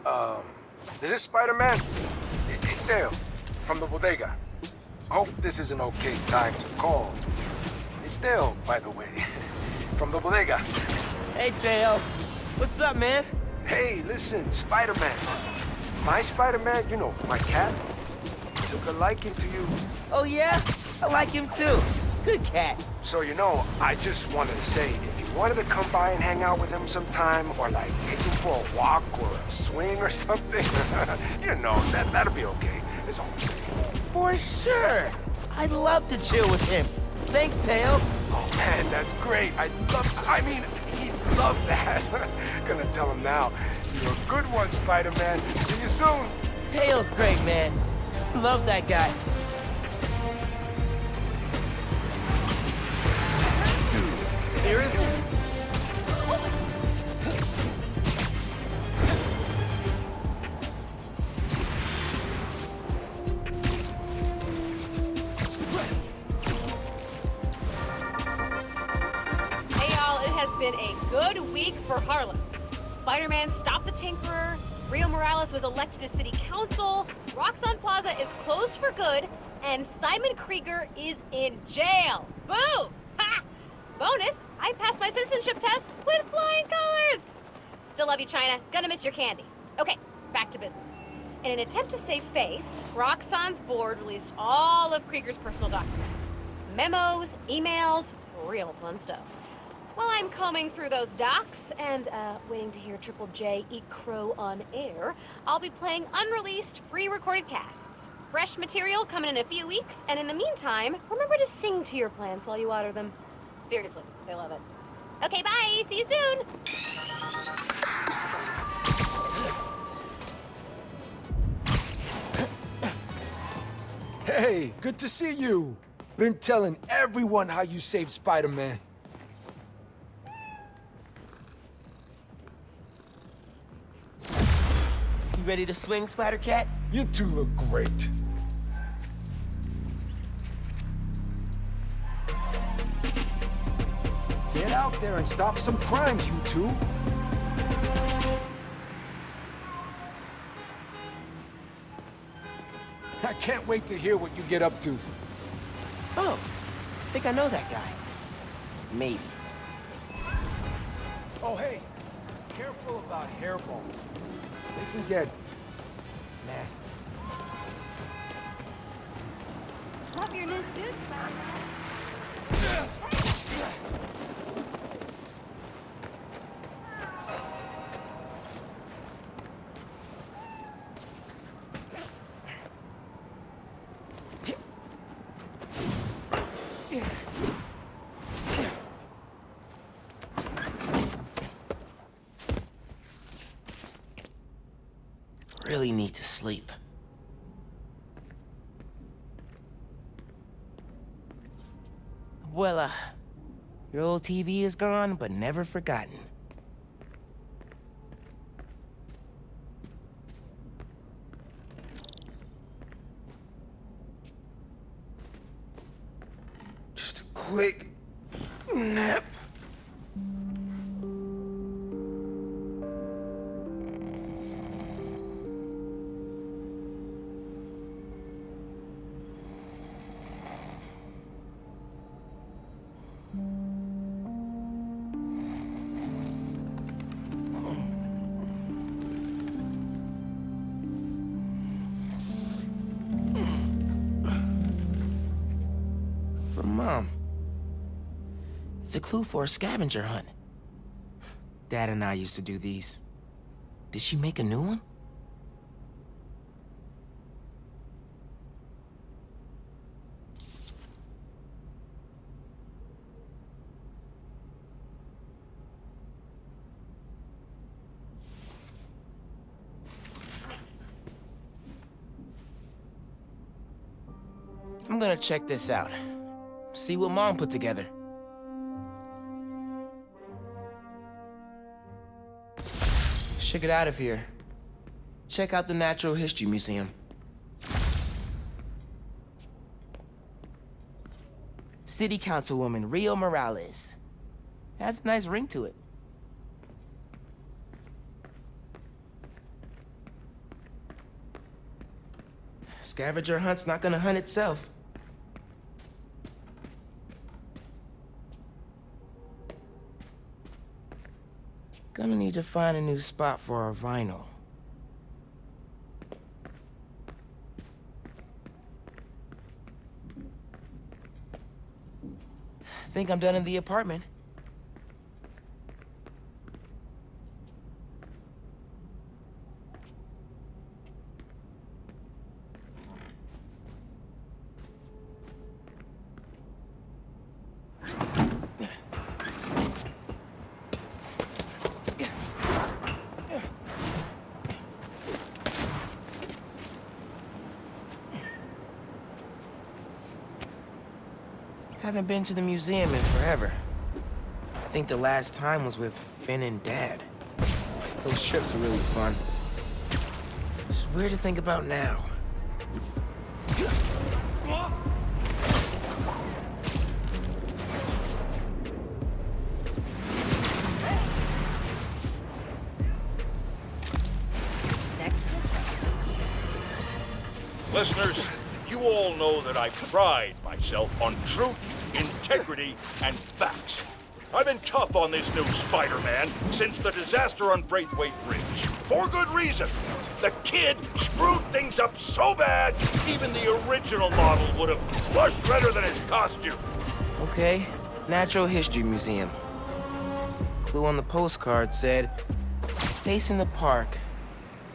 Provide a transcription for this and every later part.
Um, is this Spider-Man? It's Dale, from the bodega. Hope this is an okay time to call. It's Dale, by the way, from the bodega. Hey, Dale. What's up, man? Hey, listen, Spider-Man. My Spider-Man, you know, my cat, took a liking to you. Oh, yeah? I like him, too. Good cat. So, you know, I just wanted to say, if you wanted to come by and hang out with him sometime, or like take him for a walk or a swing or something, you know, that'll be okay. That's all I'm saying. For sure. I'd love to chill with him. Thanks, Dale. Oh man, that's great. I mean, he'd love that. Gonna tell him now. You're a good one, Spider-Man. See you soon. Dale's great, man. Love that guy. Here is it. Hey y'all, it has been a good week for Harlem. Spider-Man stopped the Tinkerer, Rio Morales was elected to city council, Roxxon Plaza is closed for good, and Simon Krieger is in jail. Boom! Ha! Bonus, I passed my citizenship test with flying colors! Still love you, China. Gonna miss your candy. Okay, back to business. In an attempt to save face, Roxxon's board released all of Krieger's personal documents. Memos, emails, real fun stuff. While I'm combing through those docs and waiting to hear Triple J eat crow on air, I'll be playing unreleased, pre-recorded casts. Fresh material coming in a few weeks, and in the meantime, remember to sing to your plants while you water them. Seriously, they love it. Okay, bye! See you soon! Hey, good to see you. Been telling everyone how you saved Spider-Man. You ready to swing, Spider-Cat? You two look great. Get out there and stop some crimes, you two. I can't wait to hear what you get up to. Oh, I think I know that guy. Maybe. Oh, hey, careful about hairballs. They can get nasty. Love your new suit, Spider-Man. Really need to sleep. Well, your old TV is gone, but never forgotten. Just a quick nap. From Mom. It's a clue for a scavenger hunt. Dad and I used to do these. Did she make a new one? I'm gonna check this out. See what Mom put together. Should get out of here. Check out the Natural History Museum. City Councilwoman Rio Morales. Has a nice ring to it. Scavenger hunt's not gonna hunt itself. Gonna need to find a new spot for our vinyl. Think I'm done in the apartment. Haven't been to the museum in forever. I think the last time was with Finn and Dad. Those trips were really fun. It's weird to think about now. Listeners, you all know that I pride myself on truth, integrity, and facts. I've been tough on this new Spider-Man since the disaster on Braithwaite Bridge. For good reason. The kid screwed things up so bad, even the original model would have blushed redder than his costume. Okay, Natural History Museum. Clue on the postcard said, "Facing the park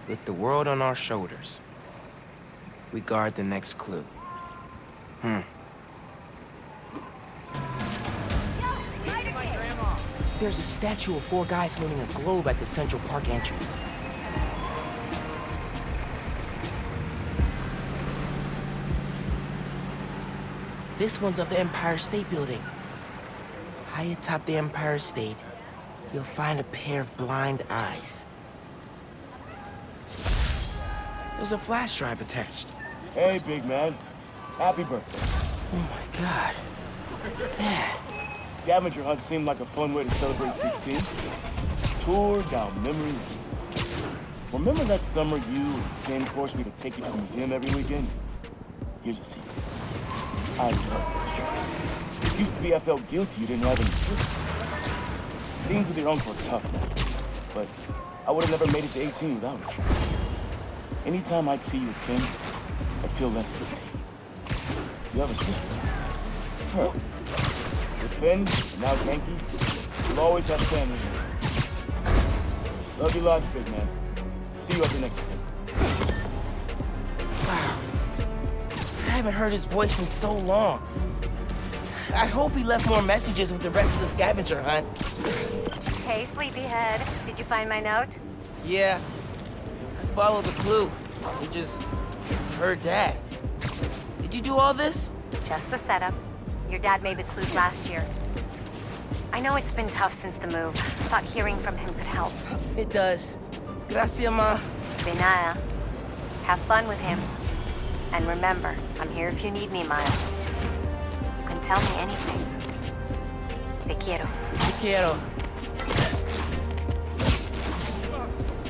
with the world on our shoulders. We guard the next clue." There's a statue of 4 guys holding a globe at the Central Park entrance. This one's of the Empire State Building. High atop the Empire State, you'll find a pair of blind eyes. There's a flash drive attached. Hey, big man. Happy birthday. Oh my God. Dad. Scavenger hunt seemed like a fun way to celebrate 16. Tour down memory lane. Remember that summer you and Finn forced me to take you to the museum every weekend? Here's a secret. I love those trips. Used to be I felt guilty you didn't have any siblings. Things with your uncle are tough now, but I would have never made it to 18 without it. Anytime I'd see you with Finn, I'd feel less guilty. You have a sister. Her. With Finn, and now Yankee, you'll always have family here. Love you lots, big man. See you at the next one. Wow. I haven't heard his voice in so long. I hope he left more messages with the rest of the scavenger hunt. Hey, sleepyhead. Did you find my note? Yeah. I followed the clue. We just heard Dad. Did you do all this? Just the setup. Your dad made the clues last year. I know it's been tough since the move. Thought hearing from him could help. It does. Gracias, Ma. De nada. Have fun with him. And remember, I'm here if you need me, Miles. You can tell me anything. Te quiero. Te quiero.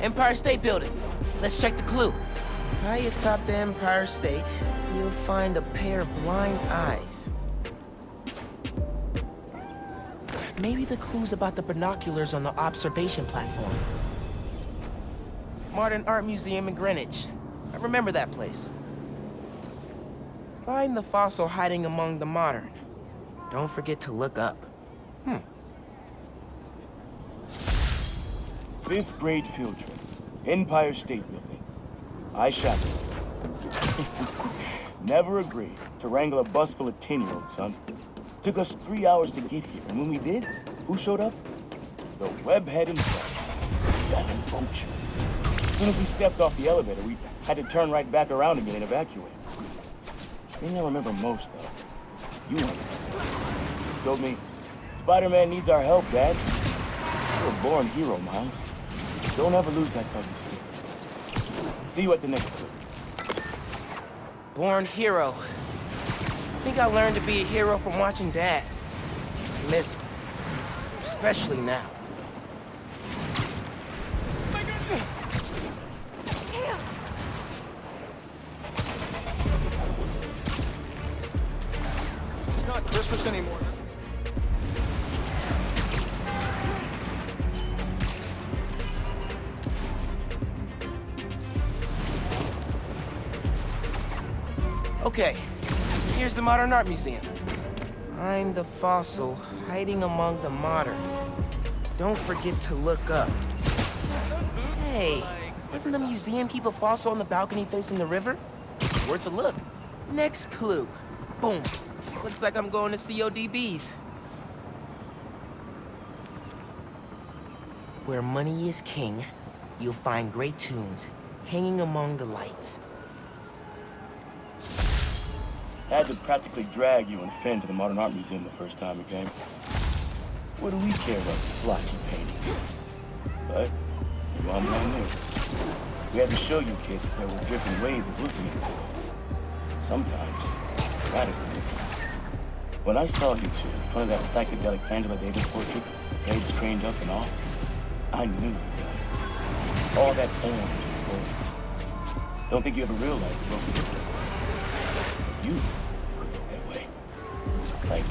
Empire State Building. Let's check the clue. High atop the Empire State, you'll find a pair of blind eyes. Maybe the clue's about the binoculars on the observation platform. Modern Art Museum in Greenwich. I remember that place. Find the fossil hiding among the modern. Don't forget to look up. 5th grade field trip. Empire State Building. I shackled. Never agreed to wrangle a bus full of 10-year-olds, son. Took us 3 hours to get here, and when we did, who showed up? The webhead himself. That vulture. As soon as we stepped off the elevator, we had to turn right back around again and evacuate. The thing I remember most, though, you understand. You told me, Spider-Man needs our help, Dad. You're a born hero, Miles. Don't ever lose that fighting spirit. See you at the next clue. Born hero. I think I learned to be a hero from watching Dad. I miss him. Especially now. Damn! not Christmas anymore. Okay, here's the Modern Art Museum. I'm the fossil hiding among the modern. Don't forget to look up. Hey, doesn't the museum keep a fossil on the balcony facing the river? Worth a look. Next clue. Boom. Looks like I'm going to CODB's. Where money is king, you'll find great tunes hanging among the lights. Had to practically drag you and Finn to the Modern Art Museum the first time we came. What do we care about splotchy paintings? But, your mom and I knew. We had to show you kids that there were different ways of looking at the world. Sometimes, radically different. When I saw you two in front of that psychedelic Angela Davis portrait, heads craned up and all, I knew you got it. All that orange and gold. Don't think you ever realized the world could look that way. But you could look that way. Like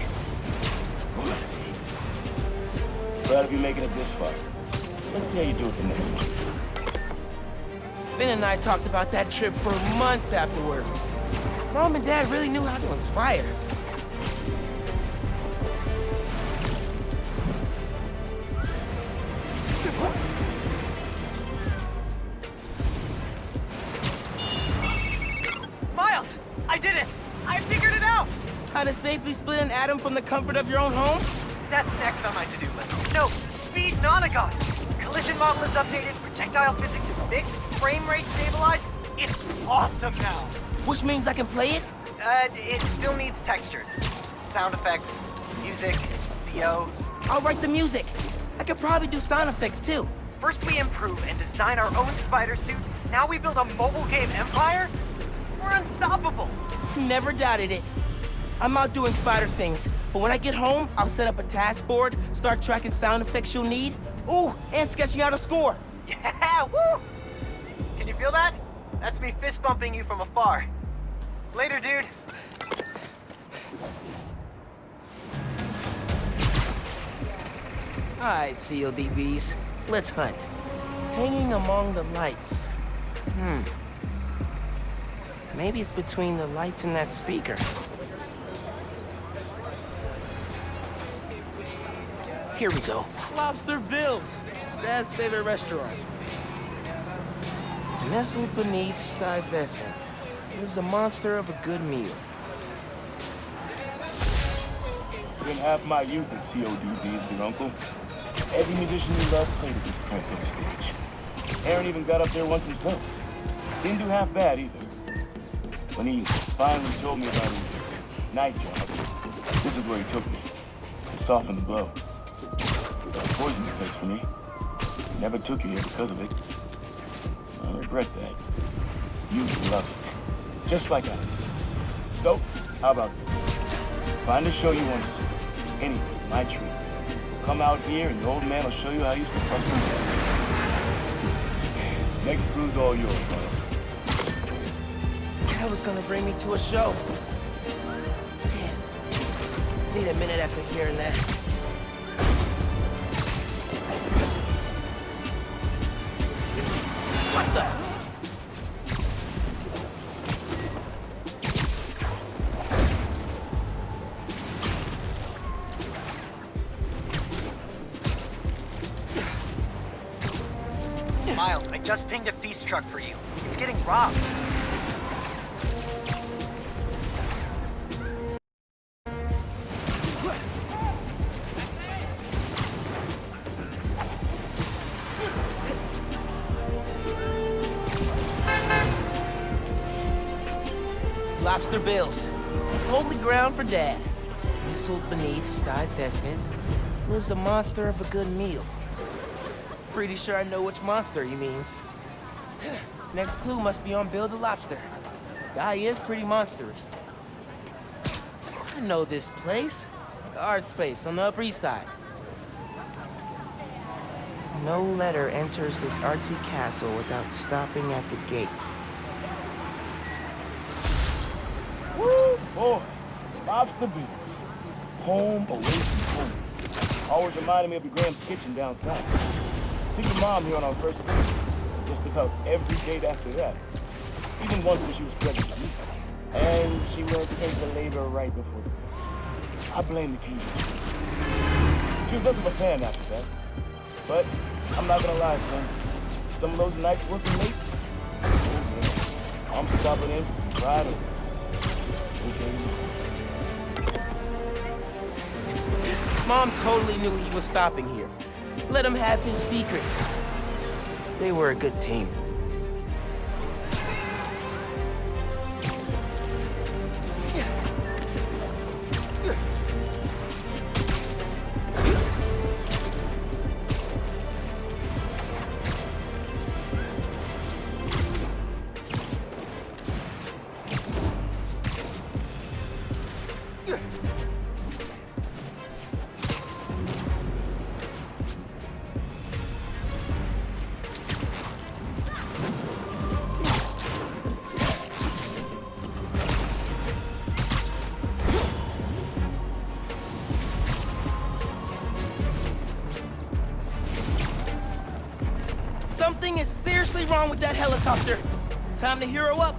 royalty. Proud of you making it this far. Let's see how you do it the next one. Finn and I talked about that trip for months afterwards. Mom and Dad really knew how to inspire. Miles! I did it! I figured it out! How to safely split an atom from the comfort of your own home? That's next on my to-do list. No, speed Nonagon! Collision model is updated, projectile physics is fixed, frame rate stabilized. It's awesome now! Which means I can play it? It still needs textures. Sound effects, music, VO. I'll write the music. I could probably do sound effects too. First we improve and design our own spider suit. Now we build a mobile game empire? We're unstoppable! Never doubted it. I'm out doing spider things, but when I get home, I'll set up a task board, start tracking sound effects you'll need. Ooh, and sketching out a score. Yeah, woo! Can you feel that? That's me fist bumping you from afar. Later, dude. Alright, CODBs. Let's hunt. Hanging among the lights. Maybe it's between the lights and that speaker. Here we go. Lobster Bill's. Dad's favorite restaurant. Nestled beneath Stuyvesant lives a monster of a good meal. Spent half my youth at CODB's with your uncle. Every musician you love played at this cramped little stage. Aaron even got up there once himself. Didn't do half bad either. When he finally told me about his night job, this is where he took me, to soften the blow. Poisoned the place for me. Never took you here because of it. I regret that. You love it. Just like I do. So, how about this? Find a show you want to see. Anything, my treat. Come out here and your old man will show you how he used to bust a move. Next crew's all yours, Miles. Dad was gonna bring me to a show. Damn. Need a minute after hearing that. What the? Miles, I just pinged a feast truck for you. It's getting robbed. Lobster Bill's. Holy ground for Dad. Nestled beneath Stuyvesant lives a monster of a good meal. Pretty sure I know which monster he means. Next clue must be on Bill the Lobster. Guy is pretty monstrous. I know this place. The art space on the Upper East Side. No letter enters this artsy castle without stopping at the gate. Woo, boy. Lobster Bills. Home away from home. Always reminded me of your Graham's kitchen down south. Took your mom here on our first date. Just about every date after that. Even once when she was pregnant with me. And she went into labor right before dessert. I blame the Cajun. She was less of a fan after that. But I'm not gonna lie, son. Some of those nights working late, oh, man, I'm stopping in for some fried over. Okay. Mom totally knew he was stopping here. Let him have his secret. They were a good team. Something is seriously wrong with that helicopter. Time to hero up.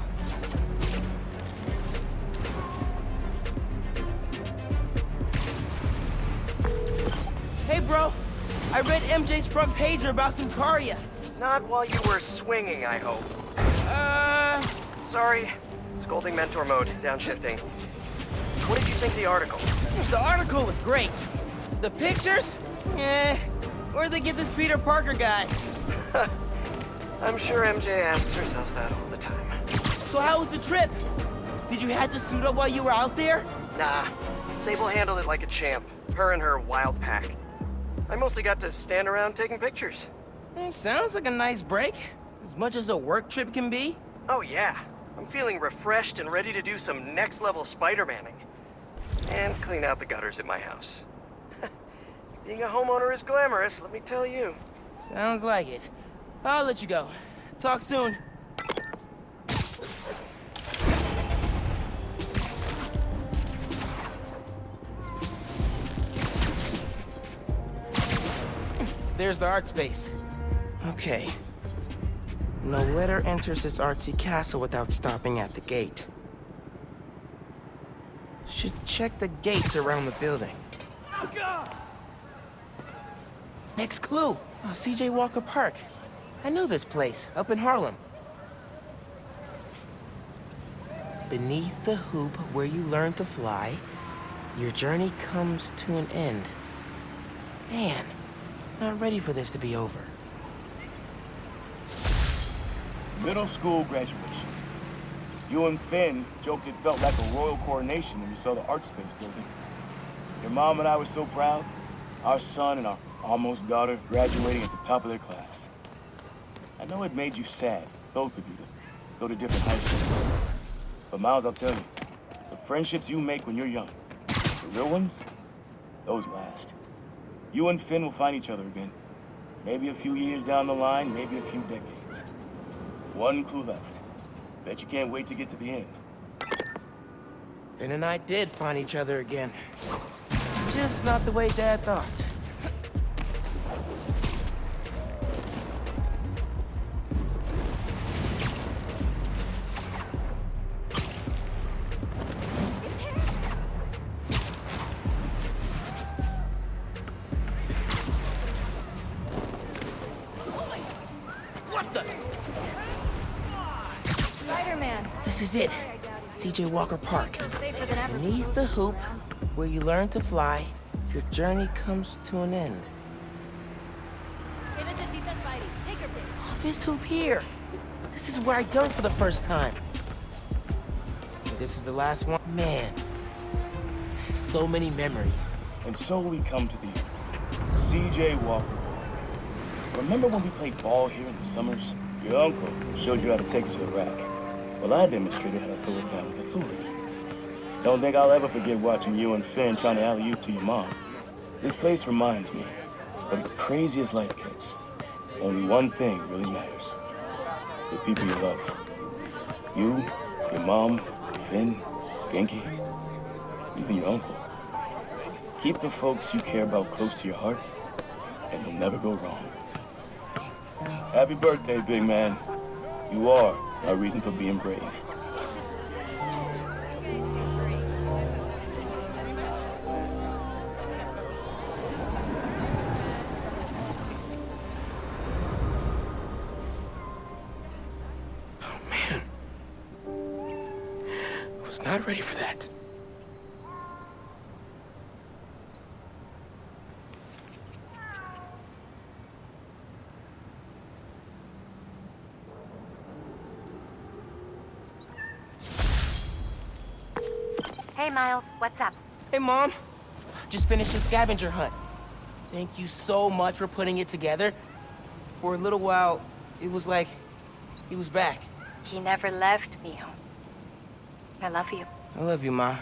Hey, bro. I read MJ's front pager about some Cardia. Not while you were swinging, I hope. Sorry. Scolding mentor mode, downshifting. What did you think of the article? The article was great. The pictures? Where'd they get this Peter Parker guy? I'm sure MJ asks herself that all the time. So how was the trip? Did you have to suit up while you were out there? Nah. Sable handled it like a champ. Her and her wild pack. I mostly got to stand around taking pictures. Sounds like a nice break. As much as a work trip can be. Oh yeah. I'm feeling refreshed and ready to do some next-level Spider-Manning. And clean out the gutters at my house. Being a homeowner is glamorous, let me tell you. Sounds like it. I'll let you go. Talk soon. There's the art space. Okay. No letter enters this artsy castle without stopping at the gate. Should check the gates around the building. Next clue. Oh, C.J. Walker Park. I know this place, up in Harlem. Beneath the hoop where you learn to fly, your journey comes to an end. Man, not ready for this to be over. Middle school graduation. You and Finn joked it felt like a royal coronation when we saw the art space building. Your mom and I were so proud. Our son and our almost daughter graduating at the top of their class. I know it made you sad, both of you, to go to different high schools. But Miles, I'll tell you, the friendships you make when you're young, the real ones, those last. You and Finn will find each other again. Maybe a few years down the line, maybe a few decades. One clue left. Bet you can't wait to get to the end. Finn and I did find each other again. Just not the way Dad thought. What the? Spider-Man. This is it. C.J. Walker Park. Safer than ever. Beneath the hoop, where you learn to fly, your journey comes to an end. Oh, this hoop here. This is where I dunked for the first time. This is the last one. Man, so many memories. And so we come to the end. C.J. Walker Park. Remember when we played ball here in the summers? Your uncle showed you how to take it to the rack. Well, I demonstrated how to throw it down with authority. Don't think I'll ever forget watching you and Finn trying to alley-oop to your mom. This place reminds me that as crazy as life gets, only one thing really matters. The people you love. You, your mom, Finn, Genki, even your uncle. Keep the folks you care about close to your heart, and you'll never go wrong. Happy birthday, big man. You are our reason for being brave. Not ready for that. Hey, Miles, what's up? Hey, Mom. Just finished the scavenger hunt. Thank you so much for putting it together. For a little while, it was like he was back. He never left, mijo. I love you. I love you, Ma.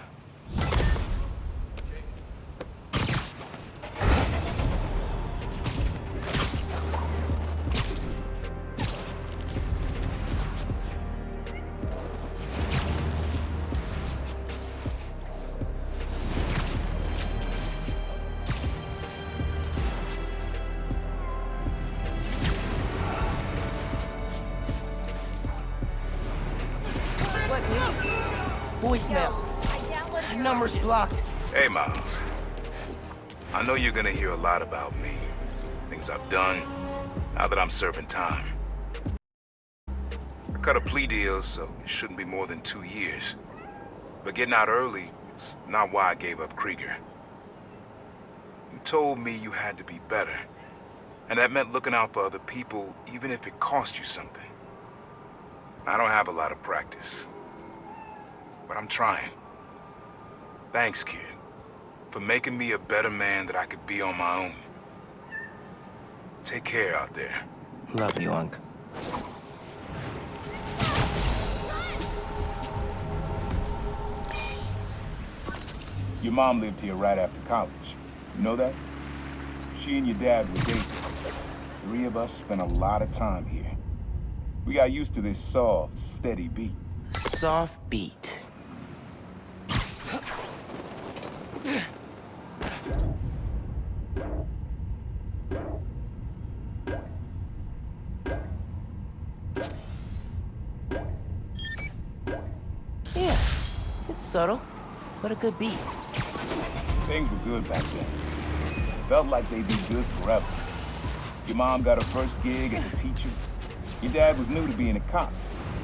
Voicemail. Number's blocked. Hey, Miles. I know you're gonna hear a lot about me. Things I've done, now that I'm serving time. I cut a plea deal, so it shouldn't be more than 2 years. But getting out early, it's not why I gave up Krieger. You told me you had to be better. And that meant looking out for other people, even if it cost you something. I don't have a lot of practice. But I'm trying. Thanks, kid, for making me a better man that I could be on my own. Take care out there. Love you, Unc. Your mom lived here right after college. You know that? She and your dad were dating. 3 of us spent a lot of time here. We got used to this soft, steady beat. Soft beat. Yeah, it's subtle, but a good beat. Things were good back then. Felt like they'd be good forever. Your mom got her first gig as a teacher. Your dad was new to being a cop,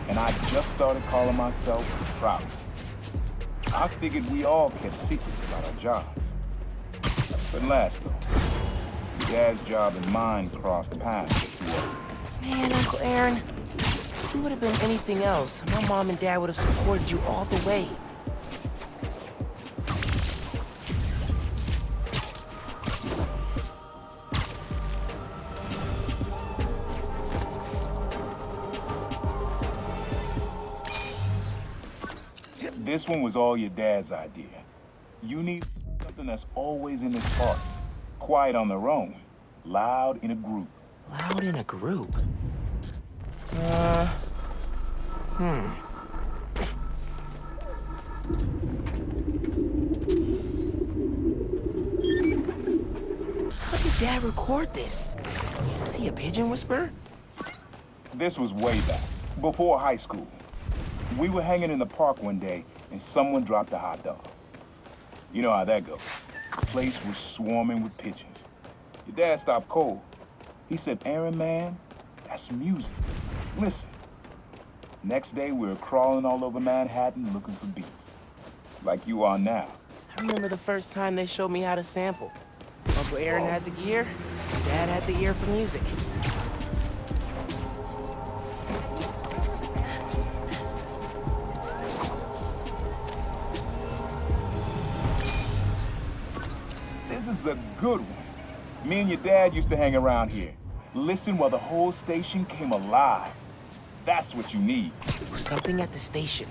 and I just started calling myself proud. I figured we all kept secrets about our jobs. Couldn't last, though. Your dad's job and mine crossed paths. Man, Uncle Aaron, if you would have been anything else, my mom and dad would have supported you all the way. This one was all your dad's idea. You need something that's always in this park. Quiet on their own, loud in a group. Loud in a group? How did Dad record this? Was he a pigeon whisperer? This was way back, before high school. We were hanging in the park one day, and someone dropped a hot dog. You know how that goes. The place was swarming with pigeons. Your dad stopped cold. He said, "Aaron, man, that's music. Listen." Next day, we were crawling all over Manhattan looking for beats. Like you are now. I remember the first time they showed me how to sample. Uncle Aaron had the gear, Dad had the ear for music. This is a good one. Me and your dad used to hang around here. Listen while the whole station came alive. That's what you need. There was something at the station.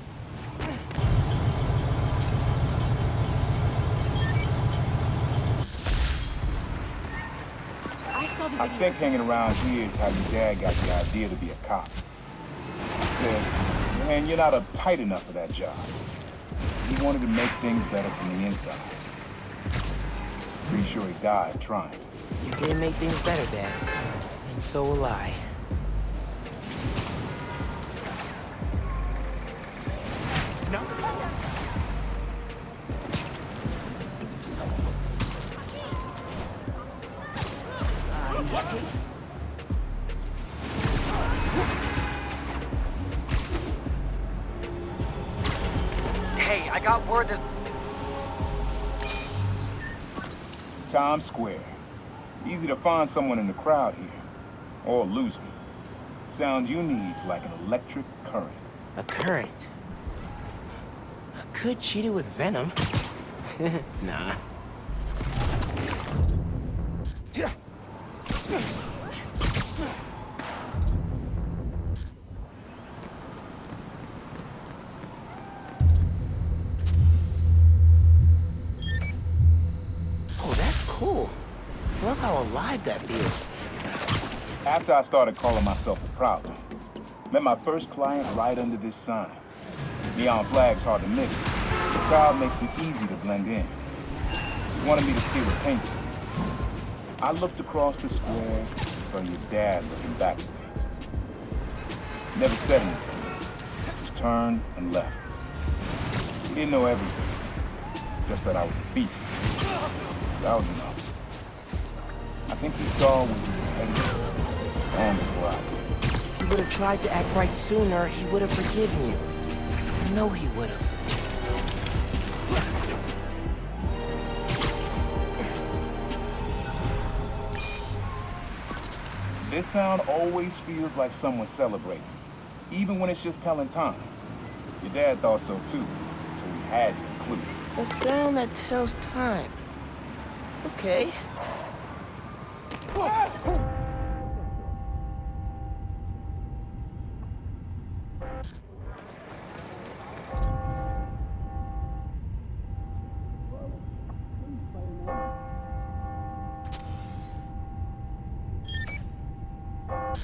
I think hanging around here is how your dad got the idea to be a cop. He said, "Man, you're not uptight enough for that job." He wanted to make things better from the inside. Pretty sure he died trying. You did make things better, Dad. And so will I. No. Hey, I got word that... Times Square. Easy to find someone in the crowd here. Or lose them. Sound you need's like an electric current. A current. I could cheat it with venom. Nah. Oh, that's cool. I love how alive that feels. After I started calling myself a problem, met my first client right under this sign. Neon flag's hard to miss. The crowd makes it easy to blend in. She wanted me to steal a painting. I looked across the square and saw your dad looking back at me. Never said anything. Just turned and left. He didn't know everything. Just that I was a thief. That was enough. I think he saw where we were headed long before I did. If you would have tried to act right sooner, he would have forgiven you. I know he would have. This sound always feels like someone celebrating, even when it's just telling time. Your dad thought so too, so we had to include it. A sound that tells time. Okay.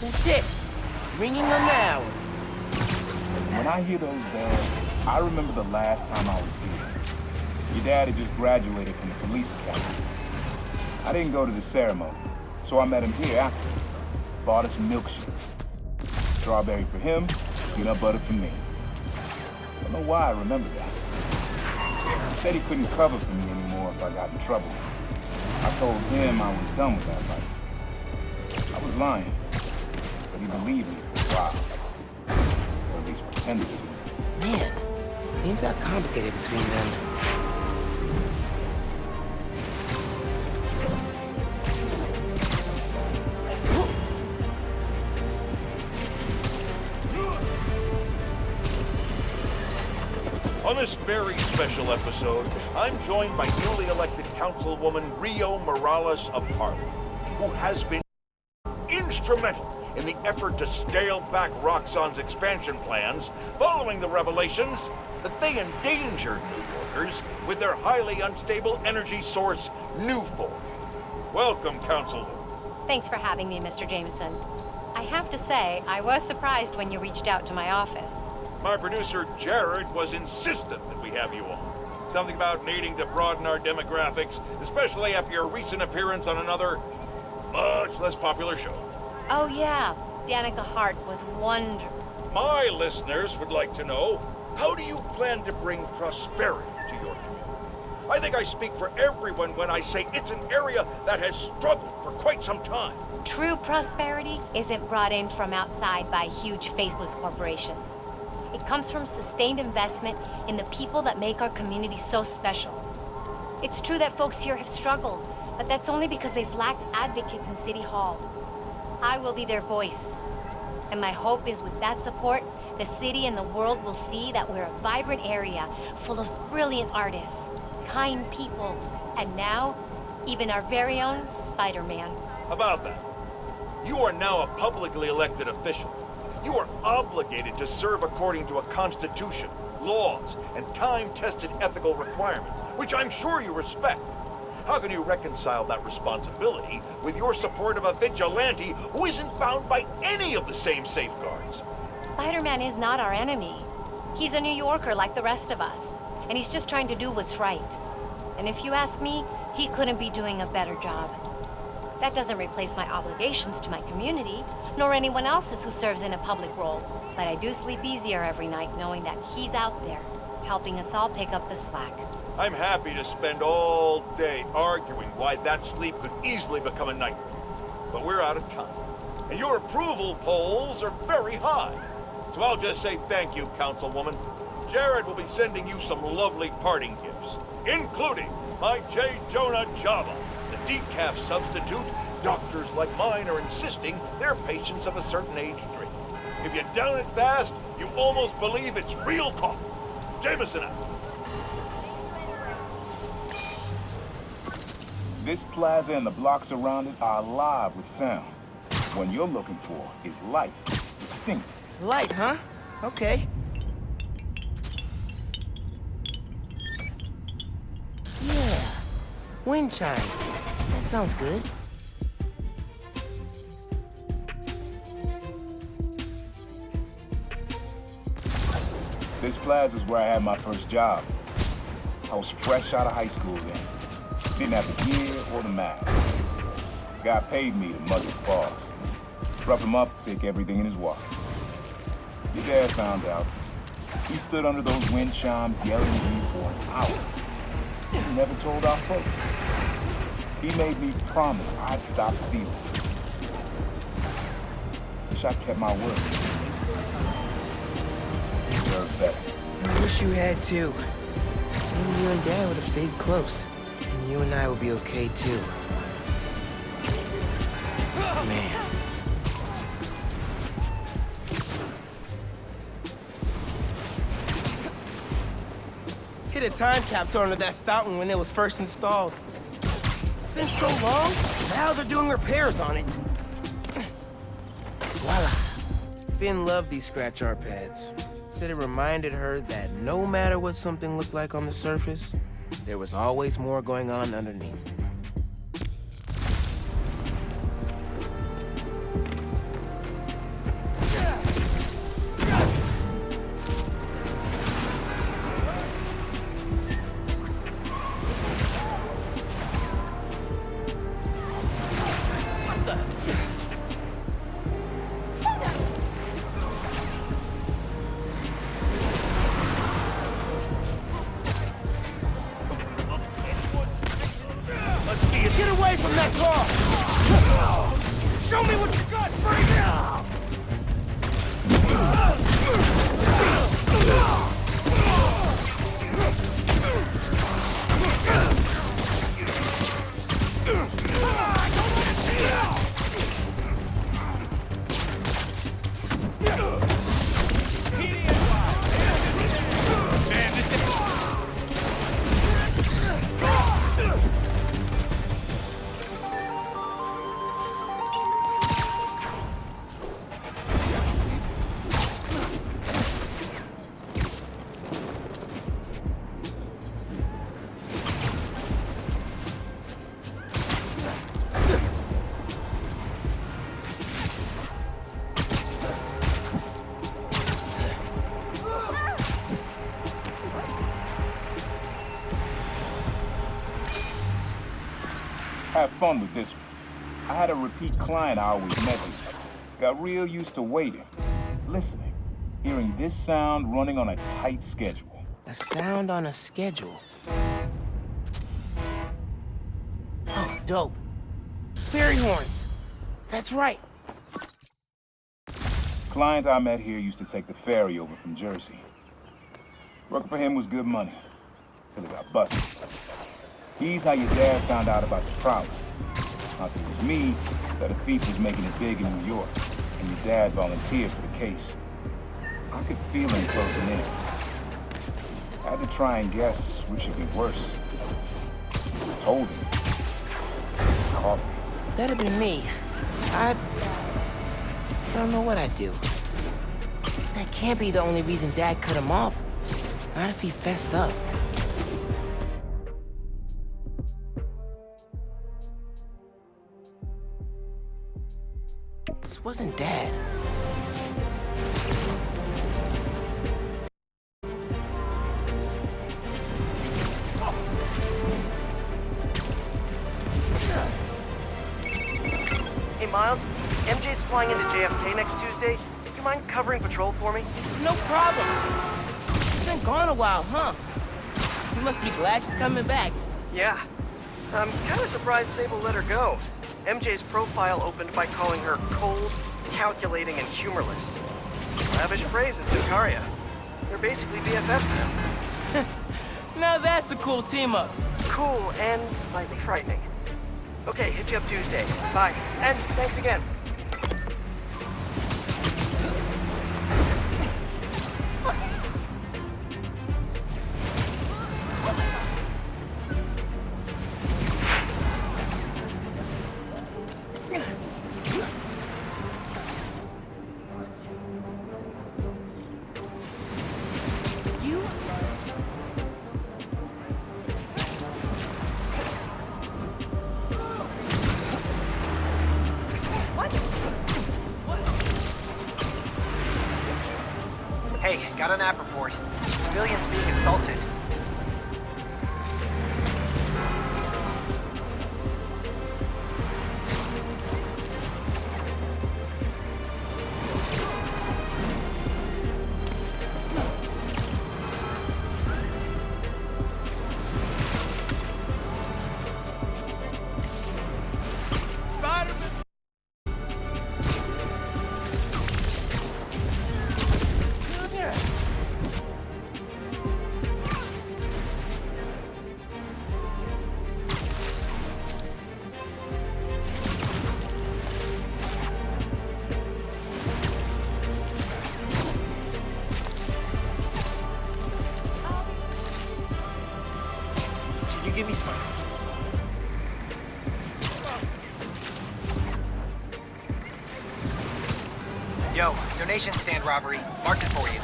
That's it. Ringing on the hour. When I hear those bells, I remember the last time I was here. Your dad had just graduated from the police academy. I didn't go to the ceremony, so I met him here after. Bought us milkshakes. Strawberry for him, peanut butter for me. Don't know why I remember that. He said he couldn't cover for me anymore if I got in trouble. I told him I was done with that life. I was lying, but he believed me for a while. Or at least pretended to. Man, things got complicated between them. On this very special episode, I'm joined by newly elected Councilwoman Rio Morales of Harlem, who has been instrumental in the effort to scale back Roxxon's expansion plans following the revelations that they endangered New Yorkers with their highly unstable energy source, Nuform. Welcome, Councilwoman. Thanks for having me, Mr. Jameson. I have to say, I was surprised when you reached out to my office. My producer, Jared, was insistent that we have you on. Something about needing to broaden our demographics, especially after your recent appearance on another, much less popular show. Oh yeah, Danica Hart was wonderful. My listeners would like to know, how do you plan to bring prosperity to your community? I think I speak for everyone when I say it's an area that has struggled for quite some time. True prosperity isn't brought in from outside by huge faceless corporations. It comes from sustained investment in the people that make our community so special. It's true that folks here have struggled, but that's only because they've lacked advocates in City Hall. I will be their voice. And my hope is with that support, the city and the world will see that we're a vibrant area full of brilliant artists, kind people, and now, even our very own Spider-Man. About that, you are now a publicly elected official. You are obligated to serve according to a constitution, laws, and time-tested ethical requirements, which I'm sure you respect. How can you reconcile that responsibility with your support of a vigilante who isn't bound by any of the same safeguards? Spider-Man is not our enemy. He's a New Yorker like the rest of us, and he's just trying to do what's right. And if you ask me, he couldn't be doing a better job. That doesn't replace my obligations to my community, nor anyone else's who serves in a public role. But I do sleep easier every night knowing that he's out there, helping us all pick up the slack. I'm happy to spend all day arguing why that sleep could easily become a nightmare. But we're out of time. And your approval polls are very high. So I'll just say thank you, Councilwoman. Jared will be sending you some lovely parting gifts, including my J. Jonah Java, the decaf substitute doctors like mine are insisting their patients of a certain age drink. If you down it fast, you almost believe it's real coffee. Jameson out. This plaza and the blocks around it are alive with sound. What you're looking for is light, distinct. Light, huh? Okay. Yeah. Wind chimes. That sounds good. This plaza's where I had my first job. I was fresh out of high school then. Didn't have the gear or the mask. Guy paid me to mug his boss. Rough him up, take everything in his wallet. Your dad found out. He stood under those wind chimes yelling at me for an hour. He never told our folks. He made me promise I'd stop stealing. Wish I kept my word. Deserve better. I wish you had too. Maybe you and Dad would have stayed close. And you and I would be okay too. Man. Hit a time capsule under that fountain when it was first installed. It's been so long, now they're doing repairs on it. Voila. Finn loved these scratch art pads. Said it reminded her that no matter what something looked like on the surface, there was always more going on underneath. Get away from that car! Show me what you got, Frank! Have fun with this one. I had a repeat client I always met with. Got real used to waiting, listening, hearing this sound running on a tight schedule. A sound on a schedule. Oh, dope. Fairy horns. That's right. Client I met here used to take the ferry over from Jersey. Working for him was good money, till he got busted. He's how your dad found out about the problem. Not that it was me, that a thief was making it big in New York, and your dad volunteered for the case. I could feel him closing in. I had to try and guess which should be worse. I told him. He caught me. That'd be me. I don't know what I'd do. That can't be the only reason Dad cut him off. Not if he fessed up. This wasn't Dad. Miles, MJ's flying into JFK next Tuesday. You mind covering patrol for me? No problem. She's been gone a while, huh? You must be glad she's coming back. Yeah. I'm kind of surprised Sable let her go. MJ's profile opened by calling her cold, calculating, and humorless. Lavish praise in Sicaria. They're basically BFFs now. Now that's a cool team-up. Cool and slightly frightening. Okay, hit you up Tuesday. Bye. And thanks again. Hey, got an app report. Civilians being assaulted. Give me some. Yo, donation stand robbery. Marked it for you.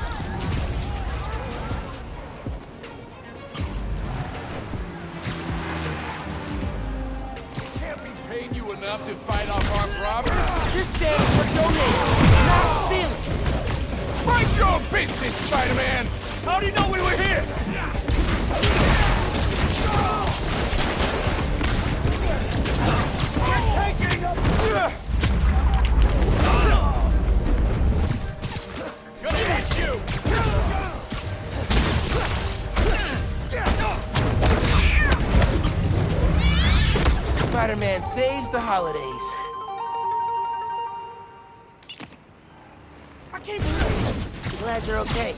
Can't be paying you enough to fight off armed robbers. This stands for donation, not feeling. Mind your own business, Spider-Man! How do you know we were here? Gonna hit you! Spider-Man saves the holidays. I can't believe it. Glad you're okay.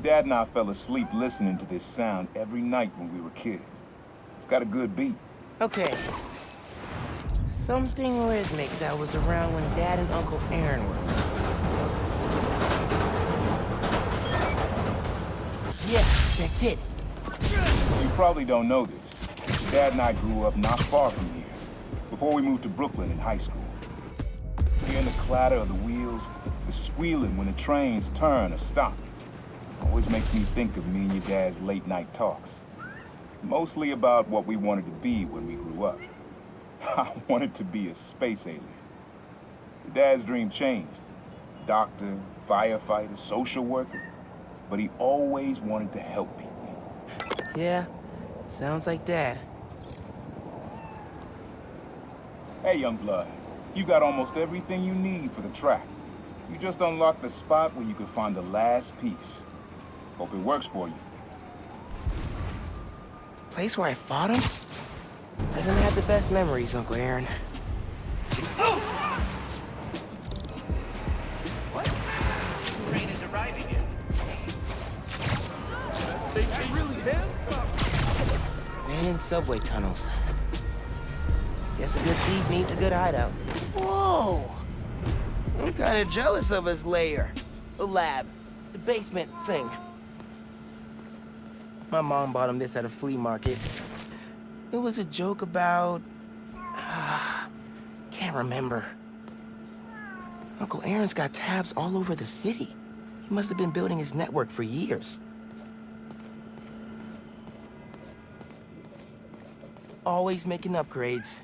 Dad and I fell asleep listening to this sound every night when we were kids. It's got a good beat. Okay. Something rhythmic that was around when Dad and Uncle Aaron were. Yeah, that's it. You probably don't know this. Dad and I grew up not far from here, before we moved to Brooklyn in high school. Hearing the clatter of the wheels, the squealing when the trains turn or stop, always makes me think of me and your dad's late-night talks. Mostly about what we wanted to be when we grew up. I wanted to be a space alien. Your dad's dream changed. Doctor, firefighter, social worker. But he always wanted to help people. Yeah, sounds like Dad. Hey, young blood. You got almost everything you need for the track. You just unlocked the spot where you can find the last piece. Hope it works for you. Place where I fought him? Doesn't have the best memories, Uncle Aaron. What? Train is arriving in. They really him? Man in subway tunnels. Guess a good thief needs a good hideout. Whoa! I'm kinda jealous of his lair. The lab. The basement thing. My mom bought him this at a flea market. It was a joke about... can't remember. Uncle Aaron's got tabs all over the city. He must have been building his network for years. Always making upgrades.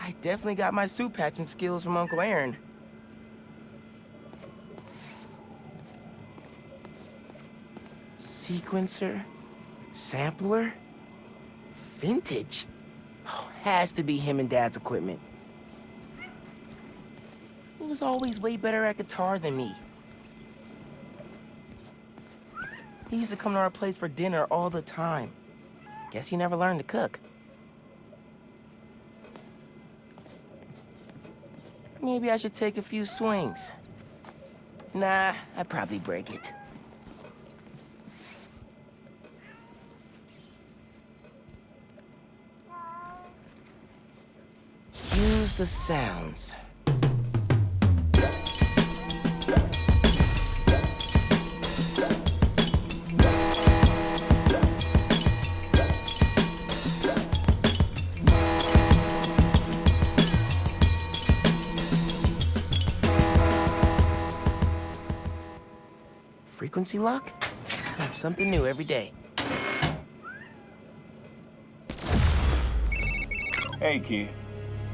I definitely got my suit patching skills from Uncle Aaron. Sequencer? Sampler? Vintage? Oh, has to be him and Dad's equipment. He was always way better at guitar than me. He used to come to our place for dinner all the time. Guess he never learned to cook. Maybe I should take a few swings. Nah, I'd probably break it. Use the sounds. Frequency lock? Something new every day. Hey, kid.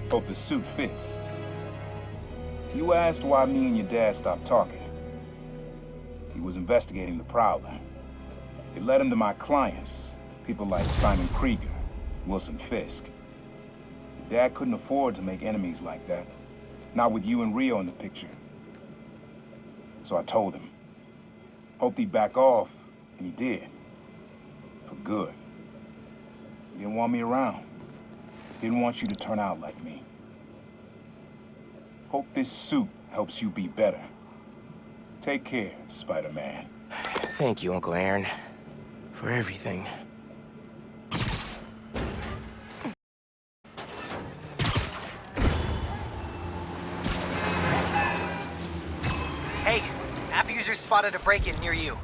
Hope the suit fits. You asked why me and your dad stopped talking. He was investigating the Prowler. It led him to my clients, people like Simon Krieger, Wilson Fisk. Dad couldn't afford to make enemies like that. Not with you and Rio in the picture. So I told him. Hoped he'd back off, and he did. For good. He didn't want me around. Didn't want you to turn out like me. Hope this suit helps you be better. Take care, Spider-Man. Thank you, Uncle Aaron, for everything. Hey, app user spotted a break-in near you.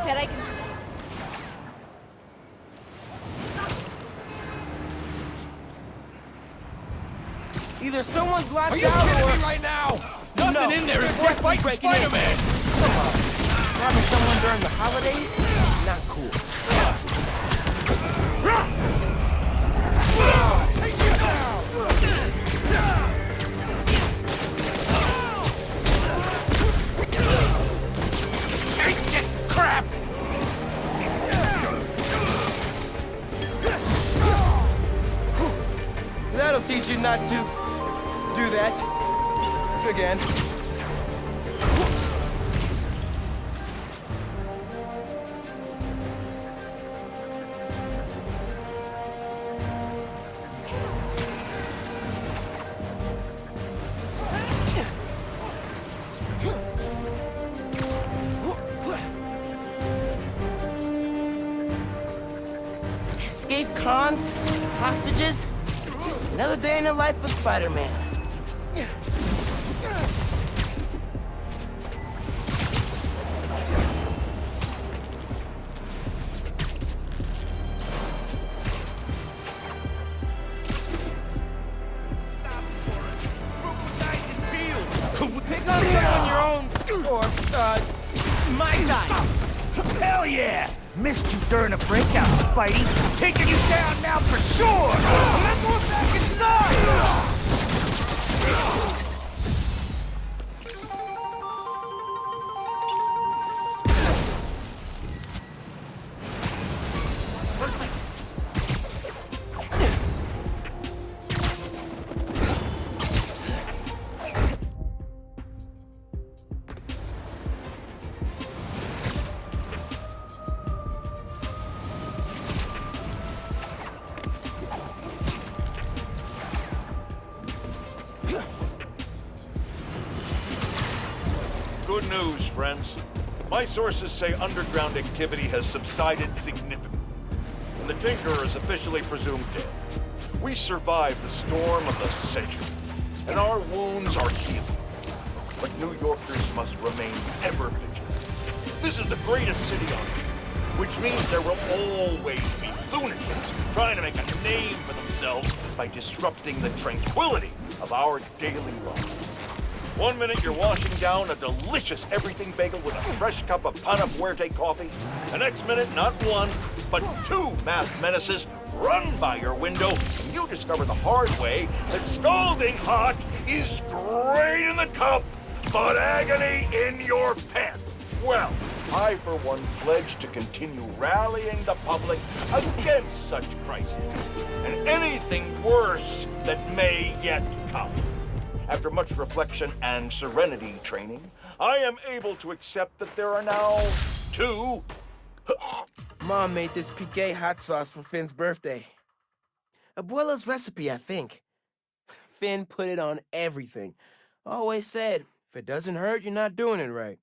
Bet I can... Either someone's locked Are you out kidding or... me right now? Nothing in there is worth fighting Spider-Man! Come on. Grabbing someone during the holidays? Not cool. Take you down! Crap! That'll teach you not to do that again. Escape cons, hostages, just another day in the life of Spider-Man. Pick up on your own, or, my time. Hell yeah! Missed you during a breakout, Spidey. Taking you down now for sure! Let's go back inside! Good news, friends. My sources say underground activity has subsided significantly, and the Tinkerer is officially presumed dead. We survived the storm of the century, and our wounds are healing. But New Yorkers must remain ever vigilant. This is the greatest city on earth, which means there will always be lunatics trying to make a name for themselves by disrupting the tranquility of our daily lives. One minute you're washing down a delicious everything bagel with a fresh cup of Pana Fuerte coffee. The next minute, not one, but two masked menaces run by your window, and you discover the hard way that scalding hot is great in the cup, but agony in your pants. Well, I, for one, pledge to continue rallying the public against such crises, and anything worse that may yet come. After much reflection and serenity training, I am able to accept that there are now two... Mom made this piqué hot sauce for Finn's birthday. Abuela's recipe, I think. Finn put it on everything. Always said, if it doesn't hurt, you're not doing it right.